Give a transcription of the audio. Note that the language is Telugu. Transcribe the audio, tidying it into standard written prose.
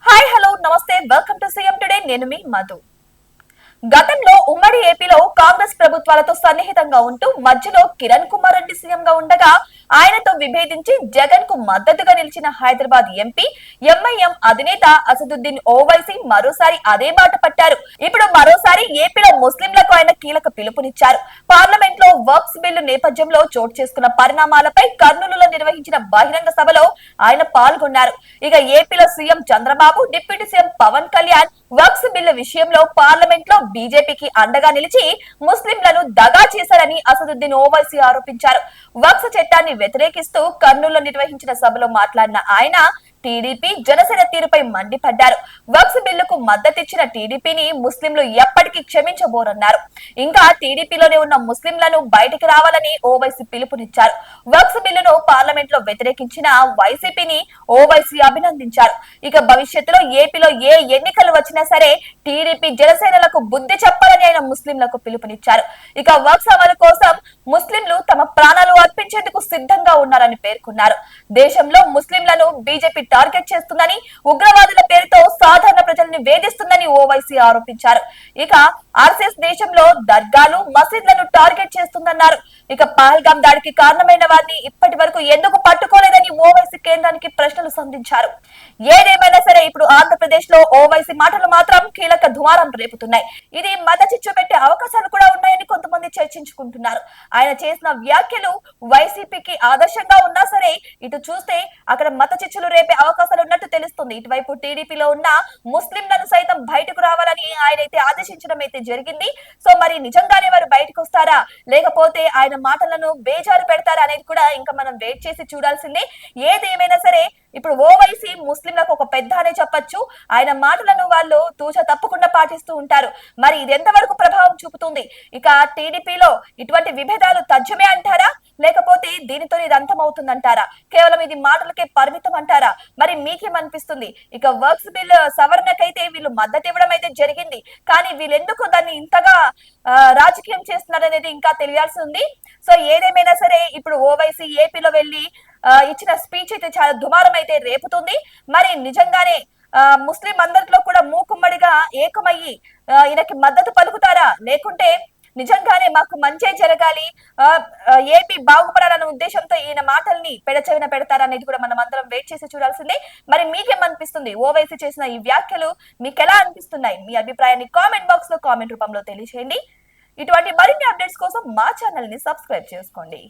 హాయ్ హలో నమస్తే వెల్కమ్ టు సీఎం టుడే నేను మీ మధు. గతంలో ఉమ్మడి ఏపీలో కాంగ్రెస్ ప్రభుత్వాలతో సన్నిహితంగా ఉంటూ మధ్యలో కిరణ్ కుమార్ రెడ్డి సీఎంగా ఉండగా ఆయనతో విభేదించి జగన్ కు మద్దతుగా నిలిచిన హైదరాబాద్ ఎంపీ ఎంఐఎం అధినేత అసదుద్దీన్ ఓవైసీ మరోసారి అదే బాట పట్టారు. ఇప్పుడు మరోసారి ఏపీలో ముస్లింలకు ఆయన కీలక పిలుపునిచ్చారు. పార్లమెంట్ లో వర్క్స్ బిల్లు నేపథ్యంలో చోటు చేసుకున్న పరిణామాలపై కర్నూలులో నిర్వహించిన బహిరంగ సభలో ఆయన పాల్గొన్నారు. ఇక ఏపీలో CM Chandrababu, deputy CM Pawan Kalyan వర్క్స్ బిల్లు విషయంలో పార్లమెంట్ లో బీజేపీకి అండగా నిలిచి ముస్లింలను దగా చేశారని అసదుద్దీన్ ఓవైసీ ఆరోపించారు. వక్ఫ్ చట్టాన్ని వ్యతిరేకిస్తూ కర్నూలులో నిర్వహించిన సభలో మాట్లాడిన ఆయన టీడీపీ జనసేన తీరుపై మండిపడ్డారు. వక్ఫ్ బిల్లుకు మద్దతిచ్చిన టీడీపీని ముస్లింలు ఎప్పటికీ క్షమించబోరన్నారు. ఇంకా టీడీపీలోనే ఉన్న ముస్లింలను బయటికి రావాలని ఓవైసీ పిలుపునిచ్చారు. వక్ఫ్ బిల్లును పార్లమెంట్ లో వ్యతిరేకించిన వైసీపీని ఓవైసీ అభినందించారు. ఇక భవిష్యత్తులో ఏపీలో ఏ ఎన్నికలు వచ్చినా సరే టీడీపీ జనసేనలకు బుద్ధి చెప్పాలని ఆయన ముస్లింలకు పిలుపునిచ్చారు. ఇక వక్ఫ్ అమలు కోసం ముస్లింలు తమ ప్రాణాలు అర్పించేందుకు సిద్ధంగా ఉన్నారని పేర్కొన్నారు. దేశంలో ముస్లింలను బీజేపీ టార్గెట్ చేస్తుందని, ఉగ్రవాదుల పేరుతో సాధారణ ప్రజల్ని వేధిస్తుందని ఓవైసీ ఆరోపించారు. ఇక ఆర్ఎస్ఎస్ దేశంలో దర్గాలు, మసీద్లను టార్గెట్ చేస్తుందన్నారు. ఇక పహల్గాం దాడికి కారణమైన వారిని ఇప్పటి వరకు ఎందుకు పట్టుకోలేదని ఓవైసీ కేంద్రానికి ప్రశ్నలు సంధించారు. ఏదేమైనా సరే ఇప్పుడు ఆంధ్రప్రదేశ్ లో ఓవైసీ మాటలు మాత్రం కీలక దుమారం రేపుతున్నాయి. ఇది మత చిచ్చు పెట్టే అవకాశాలు కూడా ఉన్నాయని కొంతమంది చర్చించుకుంటున్నారు. ఆయన చేసిన వ్యాఖ్యలు వైసీపీకి ఆదర్శంగా ఉన్నా సరే ఇటు చూస్తే అక్కడ మత చిచ్చులు రేపే అవకాశాలు ఉన్నట్టు తెలుస్తుంది. ఇటువైపు టీడీపీలో ఉన్న ముస్లింలను సైతం బయటకు రావాలని ఆయన అయితే ఆదేశించడం అయితే జరిగింది. సో మరి నిజంగానే వారు బయటకు వస్తారా, లేకపోతే ఆయన మాటలను బేజారు పెడతారా అనేది కూడా ఇంకా మనం వెయిట్ చేసి చూడాల్సిందే. ఏదేమైనా సరే ఇప్పుడు ఓవైసీ ముస్లింలకు ఒక పెద్ద అనే చెప్పొచ్చు. ఆయన మాటలను వాళ్ళు తూచ తప్పకుండా పాటిస్తూ ఉంటారు. మరి ఇది ఎంతవరకు ప్రభావం చూపుతుంది? ఇక టీడీపీలో ఇటువంటి విభేదాలు తథ్యమే అంటారా, లేకపోతే దీనితో ఇది అంతమవుతుందంటారా, కేవలం ఇది మాటలకే పరిమితం అంటారా? మరి మీకేమనిపిస్తుంది? ఇక వర్క్స్ బిల్ సవరణకైతే వీళ్ళు మద్దతు ఇవ్వడం అయితే జరిగింది, కానీ వీళ్ళెందుకు దాన్ని ఇంతగా రాజకీయం చేస్తున్నారు అనేది ఇంకా తెలియాల్సి ఉంది. సో ఏదేమైనా సరే ఇప్పుడు ఓవైసీ ఏపీలో వెళ్లి ఇచ్చిన స్పీచ్ అయితే చాలా దుమారం అయితే రేపుతుంది. మరి నిజంగానే ముస్లిం అందరిలో కూడా మూకుమ్మడిగా ఏకమయ్యి ఈయనకి మద్దతు పలుకుతారా, లేకుంటే నిజంగానే మాకు మంచే జరగాలి, ఏపీ బాగుపడాలన్న ఉద్దేశంతో ఈయన మాటల్ని పెడచెవిన పెడతారా అనేది కూడా మనం అందరం వెయిట్ చేసి చూడాల్సిందే. మరి మీకేమనిపిస్తుంది? ఓవైసీ చేసిన ఈ వ్యాఖ్యలు మీకు ఎలా అనిపిస్తున్నాయి? మీ అభిప్రాయాన్ని కామెంట్ బాక్స్ లో కామెంట్ రూపంలో తెలియజేయండి. ఇటువంటి మరిన్ని అప్డేట్స్ కోసం మా ఛానల్ ని సబ్స్క్రైబ్ చేసుకోండి.